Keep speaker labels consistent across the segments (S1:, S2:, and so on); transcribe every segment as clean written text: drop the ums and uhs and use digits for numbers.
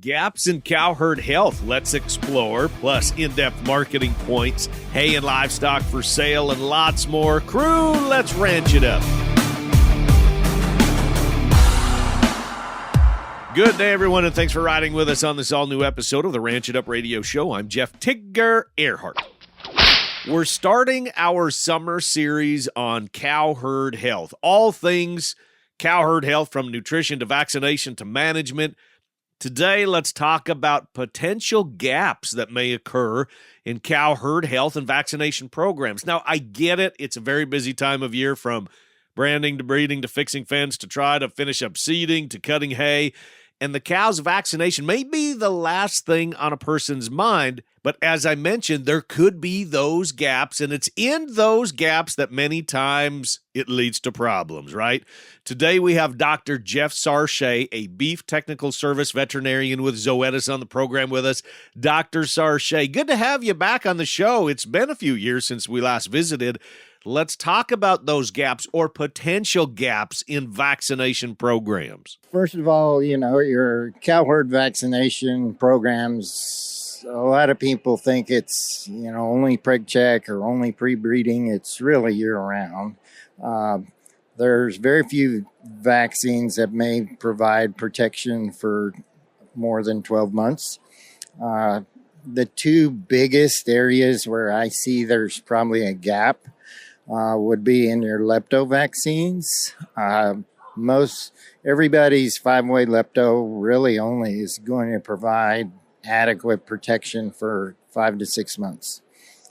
S1: Gaps in cow herd health, let's explore, plus in-depth marketing points, hay and livestock for sale, and lots more. Crew, let's ranch it up. Good day, everyone, and thanks for riding with us on this all-new episode of the Ranch It Up Radio Show. I'm Jeff Tigger Erhardt. We're starting our summer series on cow herd health. All things cow herd health, from nutrition to vaccination to management. Today, let's talk about potential gaps that may occur in cow herd health and vaccination programs. Now, I get it. It's a very busy time of year, from branding to breeding to fixing fence to try to finish up seeding to cutting hay. And the cow's vaccination may be the last thing on a person's mind, but as I mentioned, there could be those gaps, and it's in those gaps that many times it leads to problems, right? Today we have Dr. Jeff Sarchet, a beef technical service veterinarian with Zoetis, on the program with us. Dr. Sarchet, good to have you back on the show. It's been a few years since we last visited. Let's talk about those gaps or potential gaps in vaccination programs.
S2: First of all, your Cowherd vaccination programs, a lot of people think it's, only preg check or only pre-breeding. It's really year-round. There's very few vaccines that may provide protection for more than 12 months. The two biggest areas where I see there's probably a gap would be in your lepto vaccines. Everybody's 5-way lepto really only is going to provide adequate protection for 5 to 6 months.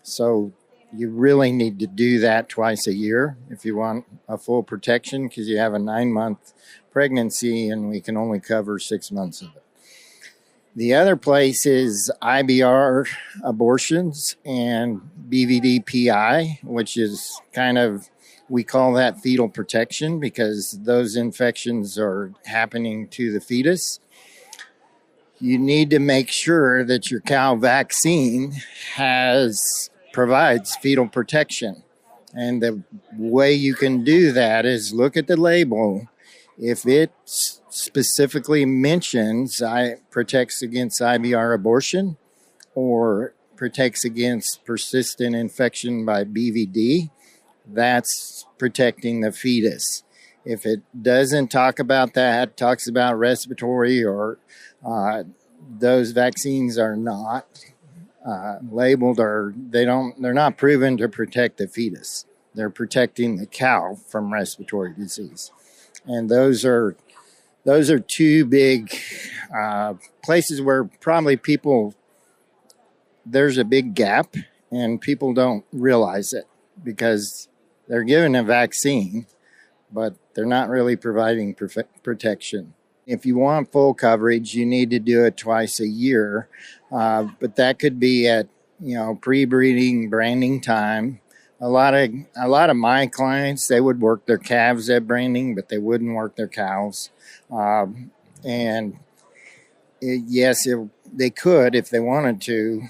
S2: So you really need to do that twice a year if you want a full protection, because you have a 9-month pregnancy and we can only cover 6 months of it. The other place is IBR abortions and BVD PI, which is we call that fetal protection because those infections are happening to the fetus. You need to make sure that your cow vaccine provides fetal protection. And the way you can do that is look at the label. If it specifically mentions protects against IBR abortion or protects against persistent infection by BVD, that's protecting the fetus. If it doesn't talk about that, talks about respiratory, or those vaccines are not labeled, or they're not proven to protect the fetus. They're protecting the cow from respiratory disease. And those are two big places where probably there's a big gap and people don't realize it because they're given a vaccine, but they're not really providing protection. If you want full coverage, you need to do it twice a year, but that could be at pre-breeding, branding time. A lot of my clients, they would work their calves at branding, but they wouldn't work their cows. They could if they wanted to,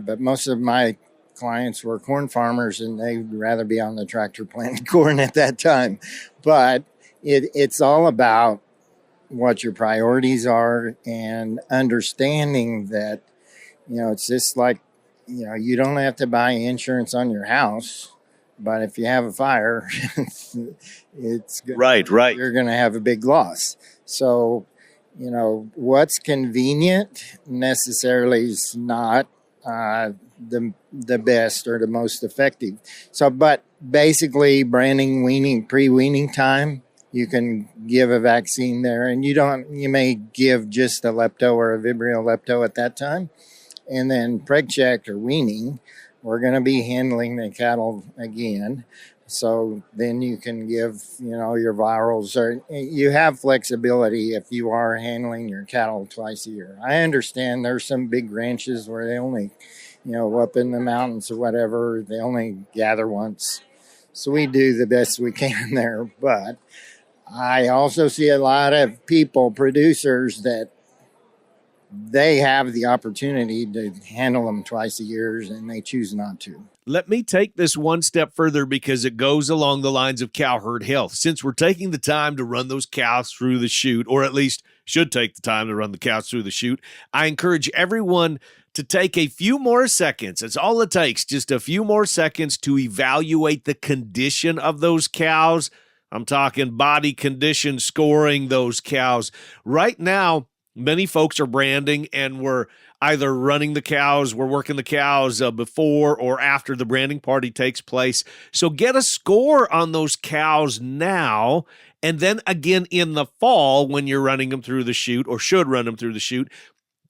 S2: but most of my clients were corn farmers and they'd rather be on the tractor planting corn at that time. But it's all about what your priorities are and understanding that, it's just like, you don't have to buy insurance on your house, but if you have a fire,
S1: right.
S2: You're going to have a big loss. So, what's convenient necessarily is not the best or the most effective. So, but basically, branding, pre-weaning time, you can give a vaccine there, and you may give just a lepto or a Vibrio lepto at that time. And then preg check or weaning, we're going to be handling the cattle again. So then you can give, your virals, or you have flexibility if you are handling your cattle twice a year. I understand there's some big ranches where they only, up in the mountains or whatever, they only gather once. So we do the best we can there. But I also see a lot of producers that they have the opportunity to handle them twice a year, and they choose not to.
S1: Let me take this one step further because it goes along the lines of cow herd health. Since we're taking the time to run those cows through the chute, or at least should take the time to run the cows through the chute, I encourage everyone to take a few more seconds. It's all it takes, just a few more seconds to evaluate the condition of those cows. I'm talking body condition scoring those cows. Right now, many folks are branding, and we're either running the cows, we're working the cows before or after the branding party takes place. So get a score on those cows now, and then again in the fall when you're running them through the chute, or should run them through the chute.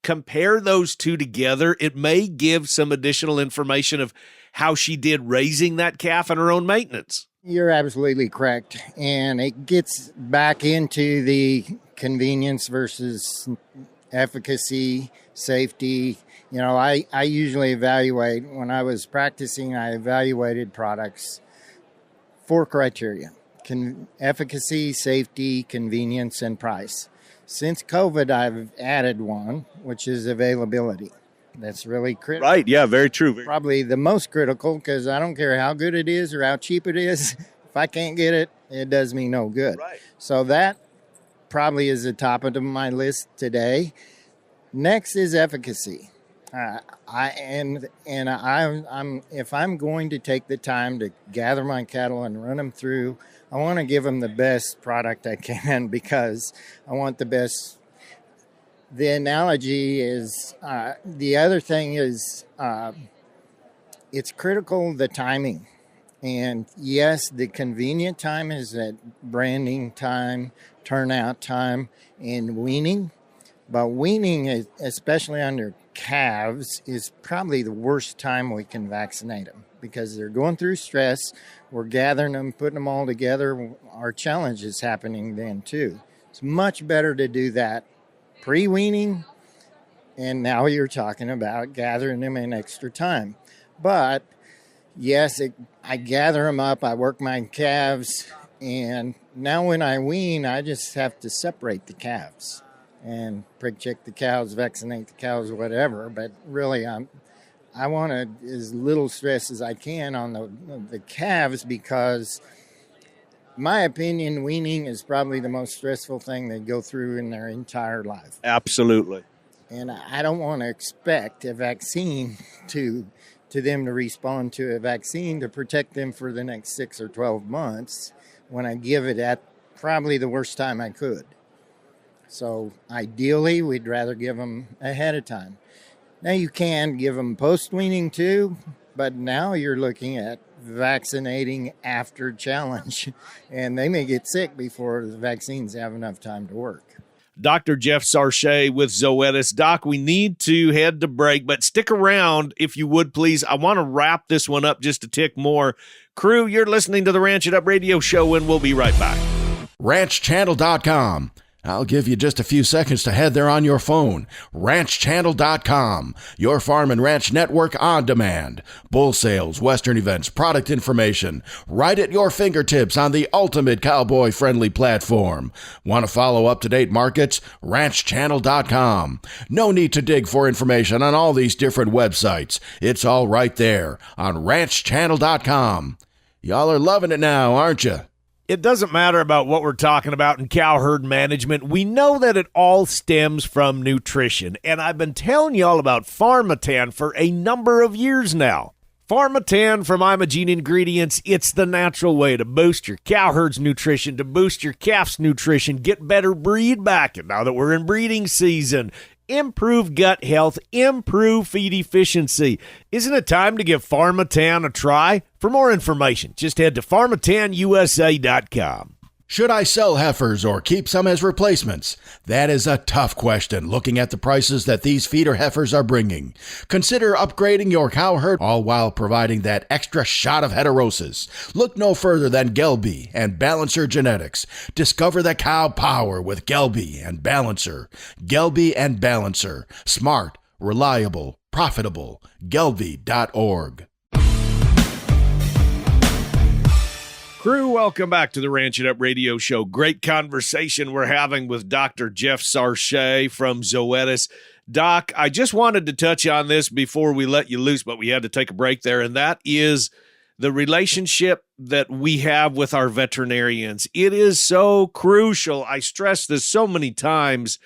S1: Compare those two together. It may give some additional information of how she did raising that calf and her own maintenance.
S2: You're absolutely correct. And it gets back into the convenience versus efficacy, safety. You know, I usually evaluate, when I was practicing, I evaluated products 4 criteria: efficacy, safety, convenience, and price. Since COVID, I've added one, which is availability. That's really critical.
S1: Right, yeah, very true.
S2: Probably the most critical, because I don't care how good it is or how cheap it is. If I can't get it, it does me no good.
S1: Right.
S2: So that probably is the top of my list today. Next is efficacy. I'm if I'm going to take the time to gather my cattle and run them through, I want to give them the best product I can, because I want the best. The analogy is, the other thing is, it's critical, the timing. And yes, the convenient time is that branding time, turnout time, and weaning. But weaning, especially under calves, is probably the worst time we can vaccinate them, because they're going through stress. We're gathering them, putting them all together. Our challenge is happening then too. It's much better to do that pre-weaning, and now you're talking about gathering them in extra time. But yes, I gather them up, I work my calves, and now when I wean, I just have to separate the calves and prick check the cows, vaccinate the cows, whatever. But really, I want as little stress as I can on the calves, because my opinion, weaning is probably the most stressful thing they go through in their entire life.
S1: Absolutely.
S2: And I don't want to expect a vaccine to them to respond to a vaccine to protect them for the next 6 or 12 months when I give it at probably the worst time I could. So ideally, we'd rather give them ahead of time. Now you can give them post-weaning too, but now you're looking at vaccinating after challenge, and they may get sick before the vaccines have enough time to work.
S1: Dr. Jeff Sarchet with Zoetis. Doc, we need to head to break, but stick around if you would, please. I want to wrap this one up just a tick more. Crew, you're listening to the Ranch It Up Radio Show, and we'll be right back.
S3: RanchChannel.com. I'll give you just a few seconds to head there on your phone. RanchChannel.com, your farm and ranch network on demand. Bull sales, western events, product information, right at your fingertips on the ultimate cowboy-friendly platform. Want to follow up-to-date markets? RanchChannel.com. No need to dig for information on all these different websites. It's all right there on RanchChannel.com. Y'all are loving it now, aren't you?
S1: It doesn't matter about what we're talking about in cow herd management. We know that it all stems from nutrition, and I've been telling y'all about Pharmatan for a number of years now. Pharmatan from Imogene Ingredients, it's the natural way to boost your cow herd's nutrition, to boost your calf's nutrition, get better breed back, and now that we're in breeding season, improve gut health, improve feed efficiency. Isn't it time to give Pharmatan a try? For more information, just head to pharmatanusa.com.
S3: Should I sell heifers or keep some as replacements? That is a tough question, looking at the prices that these feeder heifers are bringing. Consider upgrading your cow herd, all while providing that extra shot of heterosis. Look no further than Gelbvieh and Balancer Genetics. Discover the cow power with Gelbvieh and Balancer. Gelbvieh and Balancer. Smart, reliable, profitable. Gelbvieh.org.
S1: Crew, welcome back to the Ranch It Up Radio Show. Great conversation we're having with Dr. Jeff Sarchet from Zoetis. Doc, I just wanted to touch on this before we let you loose, but we had to take a break there, and that is the relationship that we have with our veterinarians. It is so crucial. I stress this so many times,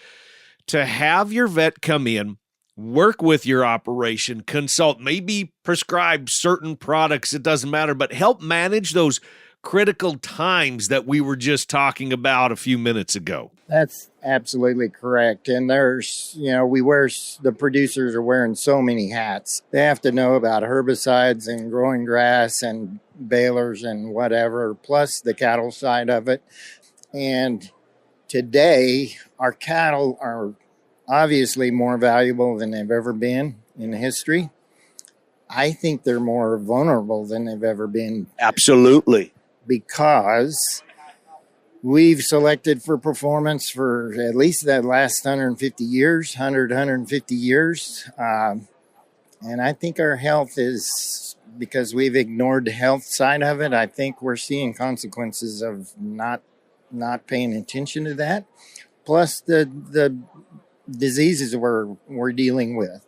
S1: to have your vet come in, work with your operation, consult, maybe prescribe certain products, it doesn't matter, but help manage those critical times that we were just talking about a few minutes ago.
S2: That's absolutely correct. And there's, the producers are wearing so many hats. They have to know about herbicides and growing grass and balers and whatever, plus the cattle side of it. And today, our cattle are obviously more valuable than they've ever been in history. I think they're more vulnerable than they've ever been.
S1: Absolutely.
S2: Because we've selected for performance for at least that last 150 years. And I think our health is, because we've ignored the health side of it, I think we're seeing consequences of not paying attention to that. Plus the diseases we're dealing with.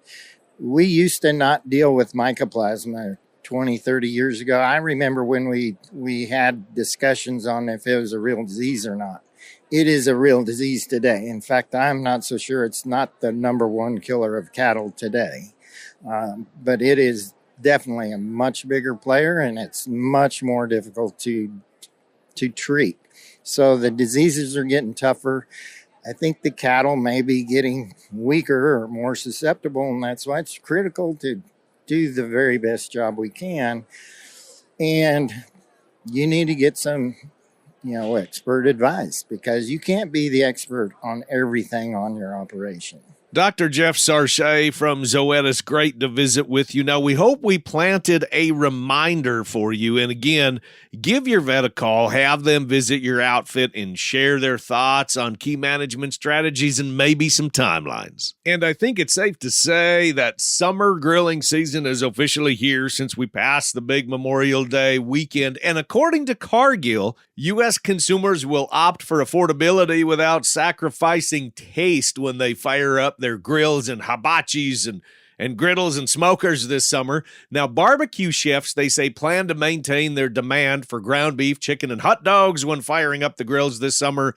S2: We used to not deal with mycoplasma 20, 30 years ago. I remember when we had discussions on if it was a real disease or not. It is a real disease today. In fact, I'm not so sure it's not the number one killer of cattle today. But it is definitely a much bigger player, and it's much more difficult to treat. So the diseases are getting tougher. I think the cattle may be getting weaker or more susceptible, and that's why it's critical to do the very best job we can. And you need to get some, expert advice, because you can't be the expert on everything on your operation.
S1: Dr. Jeff Sarchet from Zoetis, great to visit with you. Now, we hope we planted a reminder for you. And again, give your vet a call, have them visit your outfit and share their thoughts on key management strategies and maybe some timelines. And I think it's safe to say that summer grilling season is officially here since we passed the big Memorial Day weekend. And according to Cargill, U.S. consumers will opt for affordability without sacrificing taste when they fire up their grills and hibachis and griddles and smokers this summer. Now, barbecue chefs, they say, plan to maintain their demand for ground beef, chicken, and hot dogs when firing up the grills this summer,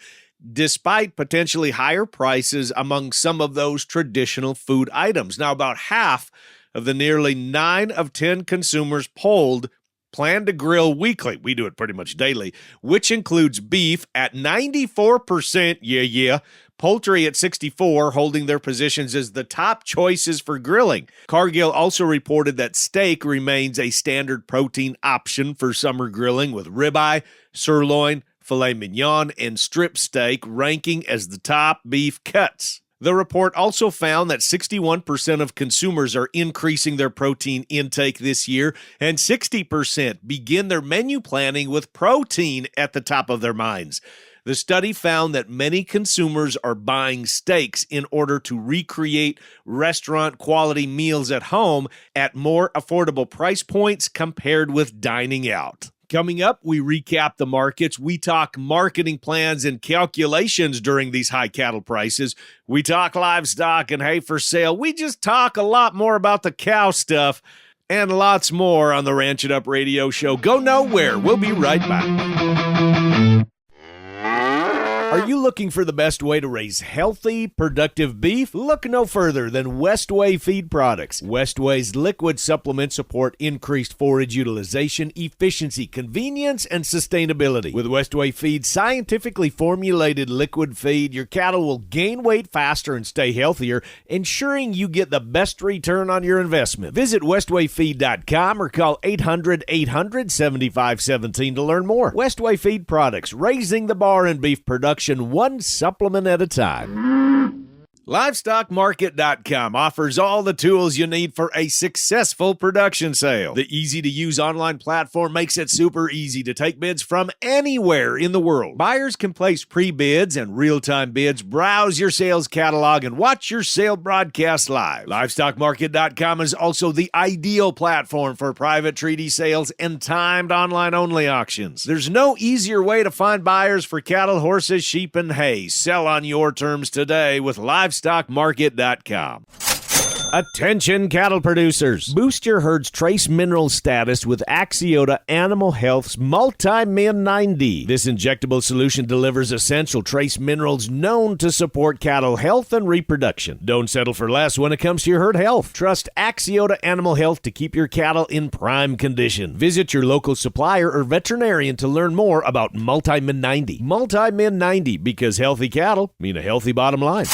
S1: despite potentially higher prices among some of those traditional food items. Now, about half of the nearly 9 of 10 consumers polled plan to grill weekly. We do it pretty much daily, which includes beef at 94%. Poultry at 64%, holding their positions as the top choices for grilling. Cargill also reported that steak remains a standard protein option for summer grilling, with ribeye, sirloin, filet mignon, and strip steak ranking as the top beef cuts. The report also found that 61% of consumers are increasing their protein intake this year, and 60% begin their menu planning with protein at the top of their minds. The study found that many consumers are buying steaks in order to recreate restaurant-quality meals at home at more affordable price points compared with dining out. Coming up, we recap the markets. We talk marketing plans and calculations during these high cattle prices. We talk livestock and hay for sale. We just talk a lot more about the cow stuff and lots more on the Ranch It Up radio show. Go nowhere. We'll be right back. Are you looking for the best way to raise healthy, productive beef? Look no further than Westway Feed Products. Westway's liquid supplements support increased forage utilization, efficiency, convenience, and sustainability. With Westway Feed's scientifically formulated liquid feed, your cattle will gain weight faster and stay healthier, ensuring you get the best return on your investment. Visit westwayfeed.com or call 800-800-7517 to learn more. Westway Feed Products, raising the bar in beef production one supplement at a time. Livestockmarket.com offers all the tools you need for a successful production sale. The easy-to-use online platform makes it super easy to take bids from anywhere in the world. Buyers can place pre-bids and real-time bids, browse your sales catalog, and watch your sale broadcast live. Livestockmarket.com is also the ideal platform for private treaty sales and timed online-only auctions. There's no easier way to find buyers for cattle, horses, sheep, and hay. Sell on your terms today with Livestock livestockmarket.com. Attention cattle producers. Boost your herd's trace mineral status with Axiota Animal Health's Multi-Min 90. This injectable solution delivers essential trace minerals known to support cattle health and reproduction. Don't settle for less when it comes to your herd health. Trust Axiota Animal Health to keep your cattle in prime condition. Visit your local supplier or veterinarian to learn more about Multi-Min 90. Multi-Min 90, because healthy cattle mean a healthy bottom line.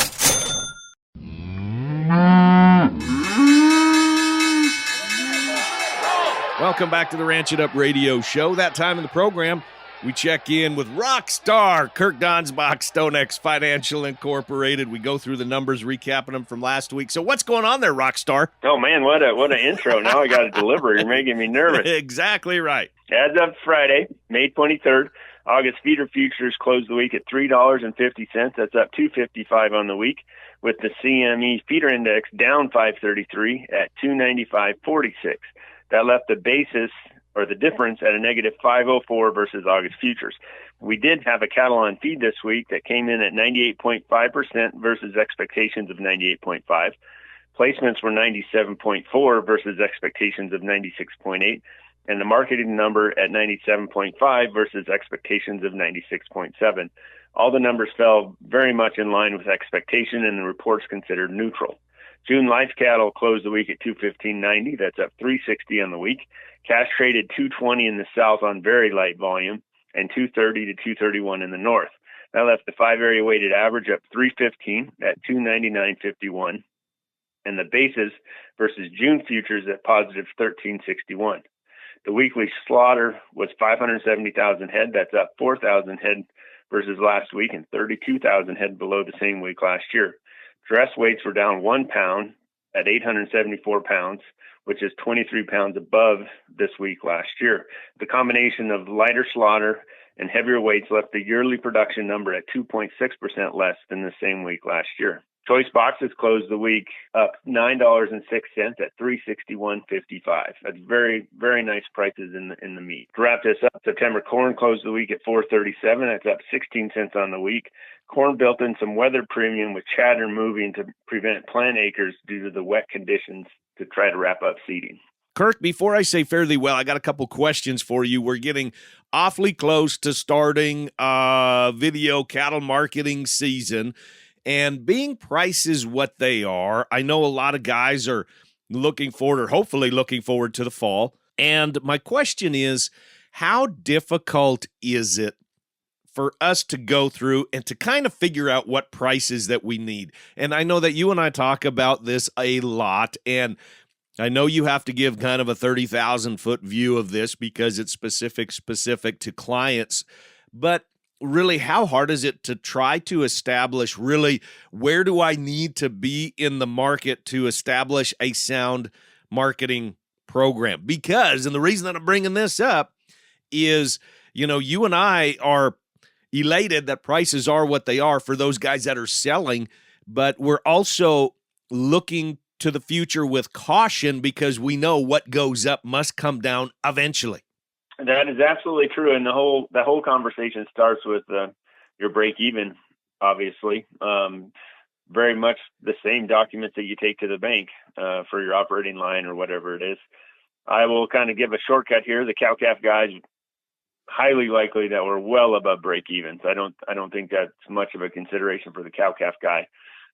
S1: Welcome back to the Ranch It Up Radio Show. That time in the program, we check in with rock star Kirk Donsbach, StoneX Financial Incorporated. We go through the numbers, recapping them from last week. So what's going on there, rock star?
S4: Oh, man, what an intro. Now I got to deliver. You're making me nervous.
S1: Exactly right.
S4: As of Friday, May 23rd, August feeder futures closed the week at $3.50. That's up $2.55 on the week, with the CME feeder index down 533 at 295.46. That left the basis, or the difference, at a negative 504 versus August futures. We did have a cattle on feed this week that came in at 98.5% versus expectations of 98.5. Placements were 97.4 versus expectations of 96.8. And the marketing number at 97.5 versus expectations of 96.7. All the numbers fell very much in line with expectation, and the reports considered neutral. June life cattle closed the week at $215.90. That's up $3.60 on the week. Cash traded $220 in the south on very light volume, and $230 to $231 in the north. That left the 5-area weighted average up $315 at $299.51, and the basis versus June futures at positive $13.61. The weekly slaughter was 570,000 head. That's up 4,000 head versus last week, and 32,000 head below the same week last year. Dress weights were down 1 pound at 874 pounds, which is 23 pounds above this week last year. The combination of lighter slaughter and heavier weights left the yearly production number at 2.6% less than the same week last year. Choice boxes closed the week up $9.06 at $361.55. That's very, very nice prices in the meat. To wrap this up, September corn closed the week at $4.37. That's up 16 cents on the week. Corn built in some weather premium with chatter moving to prevent plant acres due to the wet conditions to try to wrap up seeding.
S1: Kirk, before I say fairly well, I got a couple questions for you. We're getting awfully close to starting video cattle marketing season. And being prices what they are, I know a lot of guys are looking forward, or hopefully looking forward to the fall. And my question is, how difficult is it for us to go through and to kind of figure out what prices that we need? And I know that you and I talk about this a lot, and I know you have to give kind of a 30,000-foot view of this because it's specific to clients. But really, how hard is it to try to establish really where do I need to be in the market to establish a sound marketing program? Because, and the reason that I'm bringing this up is, you know, you and I are elated that prices are what they are for those guys that are selling, but we're also looking to the future with caution because we know what goes up must come down eventually.
S4: That is absolutely true, and the whole conversation starts with your break even. Obviously, very much the same documents that you take to the bank for your operating line or whatever it is. I will kind of give a shortcut here. The cow-calf guys, highly likely that we're well above break evens. I don't think that's much of a consideration for the cow-calf guy.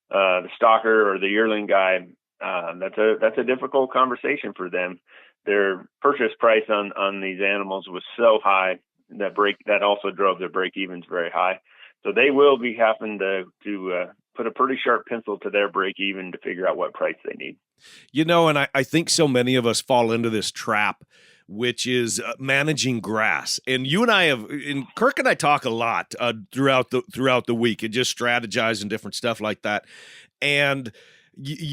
S4: The stalker or the yearling guy, that's a difficult conversation for them. Their purchase price on these animals was so high that also drove their break evens very high. So they will be having to put a pretty sharp pencil to their break even to figure out what price they need.
S1: You know, and I think so many of us fall into this trap, which is managing grass. And you and I Kirk and I talk a lot throughout the week and just strategize and different stuff like that. And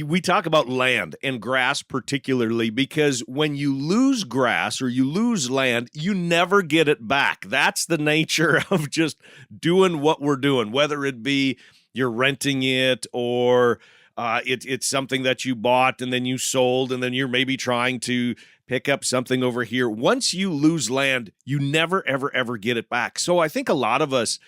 S1: we talk about land and grass particularly because when you lose grass or you lose land, you never get it back. That's the nature of just doing what we're doing, whether it be you're renting it or it's something that you bought and then you sold and then you're maybe trying to pick up something over here. Once you lose land, you never, ever, ever get it back. So I think a lot of us,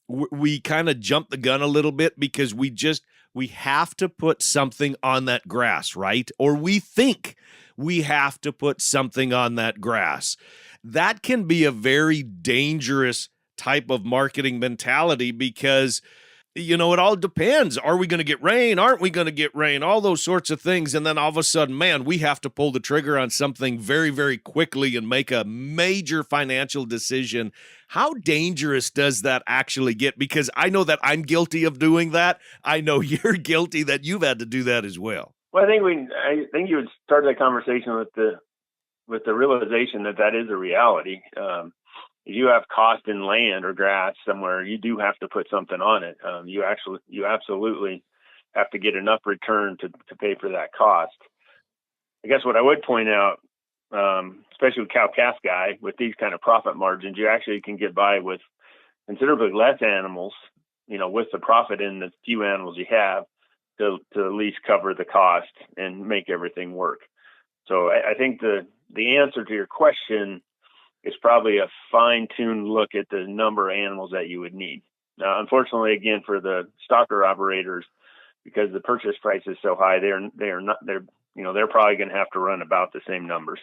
S1: we kind of jump the gun a little bit because we just we have to put something on that grass, right? Or we think we have to put something on that grass. That can be a very dangerous type of marketing mentality because, it all depends. Are we going to get rain? Aren't we going to get rain? All those sorts of things. And then all of a sudden, man, we have to pull the trigger on something very, very quickly and make a major financial decision. How dangerous does that actually get? Because I know that I'm guilty of doing that. I know you're guilty that you've had to do that as well.
S4: Well, I think you would start that conversation with the realization that is a reality. If you have cost in land or grass somewhere, you do have to put something on it. You absolutely have to get enough return to pay for that cost. I guess what I would point out, especially with cow-calf guy, with these kind of profit margins, you actually can get by with considerably less animals, with the profit in the few animals you have to at least cover the cost and make everything work. So I think the answer to your question is probably a fine-tuned look at the number of animals that you would need. Now, unfortunately, again, for the stocker operators, because the purchase price is so high, they're probably going to have to run about the same numbers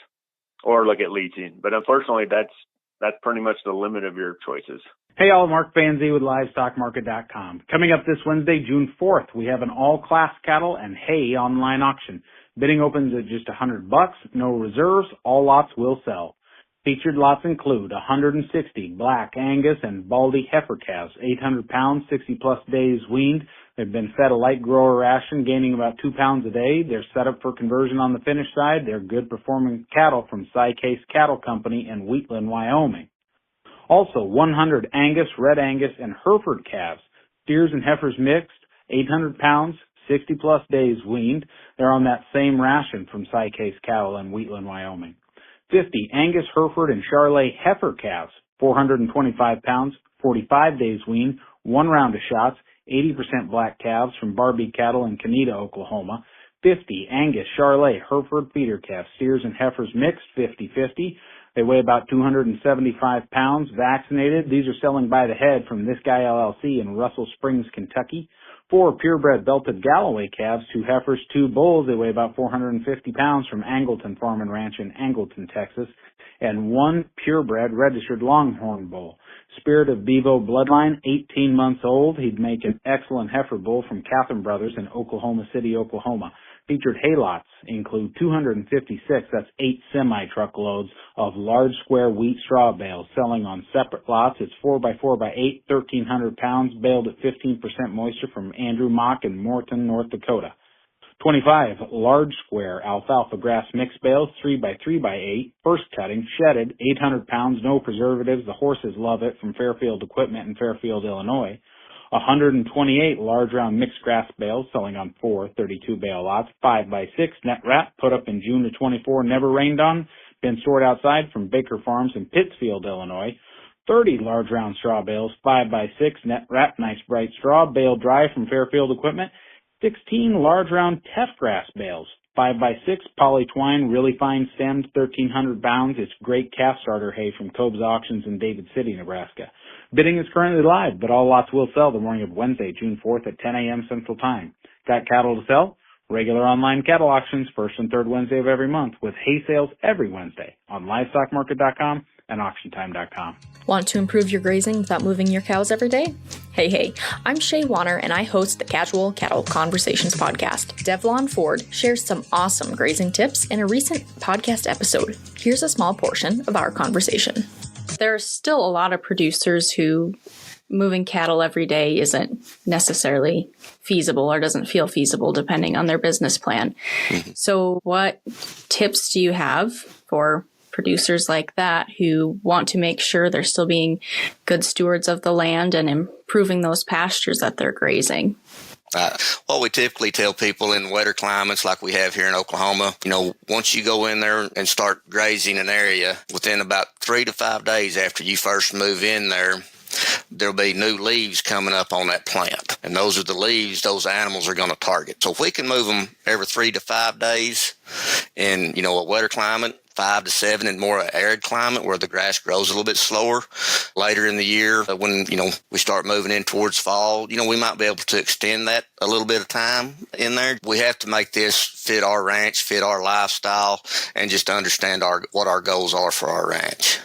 S4: or look at leasing. But unfortunately, that's pretty much the limit of your choices.
S5: Hey, all, Mark Vanzee with LivestockMarket.com. Coming up this Wednesday, June 4th, we have an all-class cattle and hay online auction. Bidding opens at just $100, no reserves, all lots will sell. Featured lots include 160 black Angus and Baldy heifer calves, 800 pounds, 60-plus days weaned. They've been fed a light grower ration, gaining about 2 pounds a day. They're set up for conversion on the finish side. They're good-performing cattle from Sarchet Cattle Company in Wheatland, Wyoming. Also, 100 Angus, Red Angus, and Hereford calves, steers and heifers mixed, 800 pounds, 60-plus days weaned. They're on that same ration from Sarchet Cattle in Wheatland, Wyoming. 50 Angus, Hereford, and Shaye heifer calves, 425 pounds, 45 days weaned, 1 round of shots, 80% black calves from Barbie Cattle in Canida, Oklahoma. 50 Angus, Shaye, Hereford feeder calves, steers and heifers mixed, 50-50. They weigh about 275 pounds, vaccinated. These are selling by the head from This Guy LLC in Russell Springs, Kentucky. 4 purebred belted Galloway calves, 2 heifers, 2 bulls. They weigh about 450 pounds from Angleton Farm and Ranch in Angleton, Texas. And 1 purebred registered Longhorn bull. Spirit of Bevo bloodline, 18 months old. He'd make an excellent heifer bull from Catherine Brothers in Oklahoma City, Oklahoma. Featured hay lots include 256, that's 8 semi-truckloads of large square wheat straw bales selling on separate lots. It's 4x4x8, 1,300 pounds, baled at 15% moisture from Andrew Mock in Morton, North Dakota. 25 large square alfalfa grass mix bales, 3x3x8, first cutting, shedded, 800 pounds, no preservatives. The horses love it, from Fairfield Equipment in Fairfield, Illinois. 128 large round mixed grass bales selling on 4 32 bale lots, 5x6 net wrap, put up in June of 24, never rained on, been stored outside from Baker Farms in Pittsfield, Illinois. 30 large round straw bales, 5x6 net wrap, nice bright straw, baled dry from Fairfield Equipment. 16 large round teff grass bales, 5x6 poly twine, really fine stemmed, 1,300 pounds. It's great calf starter hay from Cobb's Auctions in David City, Nebraska. Bidding is currently live, but all lots will sell the morning of Wednesday, June 4th at 10 a.m. Central Time. Got cattle to sell? Regular online cattle auctions, first and third Wednesday of every month, with hay sales every Wednesday on LivestockMarket.com and AuctionTime.com.
S6: Want to improve your grazing without moving your cows every day? Hey, I'm Shaye Wanner, and I host the Casual Cattle Conversations podcast. Devlon Ford shares some awesome grazing tips in a recent podcast episode. Here's a small portion of our conversation. There are still a lot of producers who moving cattle every day isn't necessarily feasible or doesn't feel feasible depending on their business plan. So what tips do you have for producers like that who want to make sure they're still being good stewards of the land and improving those pastures that they're grazing?
S7: What we typically tell people in wetter climates like we have here in Oklahoma, once you go in there and start grazing an area, within about 3 to 5 days after you first move in there, there'll be new leaves coming up on that plant. And those are the leaves those animals are going to target. So if we can move them every 3 to 5 days in, a wetter climate, 5 to 7 in more arid climate where the grass grows a little bit slower. Later in the year, when, we start moving in towards fall, we might be able to extend that a little bit of time in there. We have to make this fit our ranch, fit our lifestyle, and just understand what our goals are for our ranch.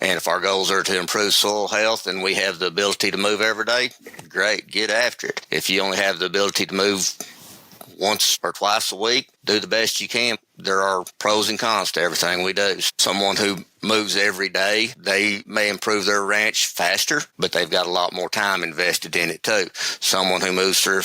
S7: And if our goals are to improve soil health and we have the ability to move every day, great, get after it. If you only have the ability to move once or twice a week, do the best you can. There are pros and cons to everything we do. Someone who moves every day, they may improve their ranch faster, but they've got a lot more time invested in it too. Someone who moves through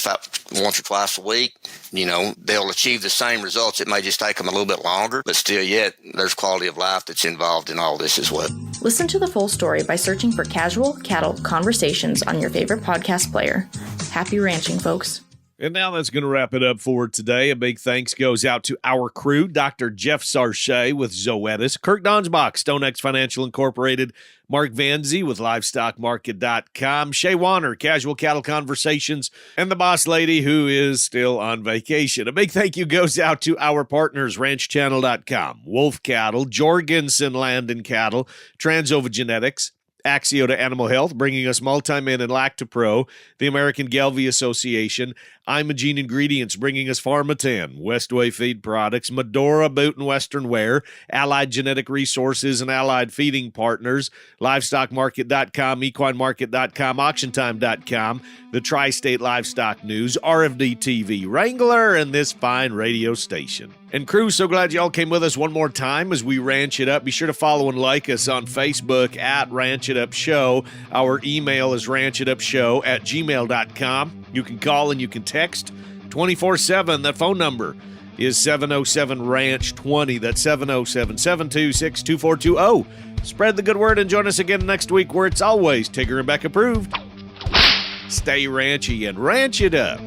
S7: once or twice a week, they'll achieve the same results. It may just take them a little bit longer, but still yet there's quality of life that's involved in all this as well.
S6: Listen to the full story by searching for Casual Cattle Conversations on your favorite podcast player. Happy ranching, folks.
S1: And now that's going to wrap it up for today. A big thanks goes out to our crew, Dr. Jeff Sarchet with Zoetis, Kirk Donsbach, StoneX Financial Incorporated, Mark Vanzee with LivestockMarket.com, Shaye Wanner, Casual Cattle Conversations, and the boss lady who is still on vacation. A big thank you goes out to our partners, RanchChannel.com, Wolf Cattle, Jorgensen Land and Cattle, Transova Genetics, Axiota Animal Health, bringing us Multimin and Lactopro, the American Gelbvieh Association, Imogene Ingredients, bringing us Pharmatan, Westway Feed Products, Medora Boot and Western Wear, Allied Genetic Resources and Allied Feeding Partners, LivestockMarket.com, EquineMarket.com, AuctionTime.com, the Tri-State Livestock News, RFD TV, Wrangler, and this fine radio station. And crew, so glad y'all came with us one more time as we ranch it up. Be sure to follow and like us on Facebook at Ranch It Up Show. Our email is ranchitupshow@gmail.com. You can call and you can text 24/7. That phone number is 707-RANCH-20. That's 707-726-2420. Spread the good word and join us again next week where it's always Tigger and Beck approved. Stay ranchy and ranch it up.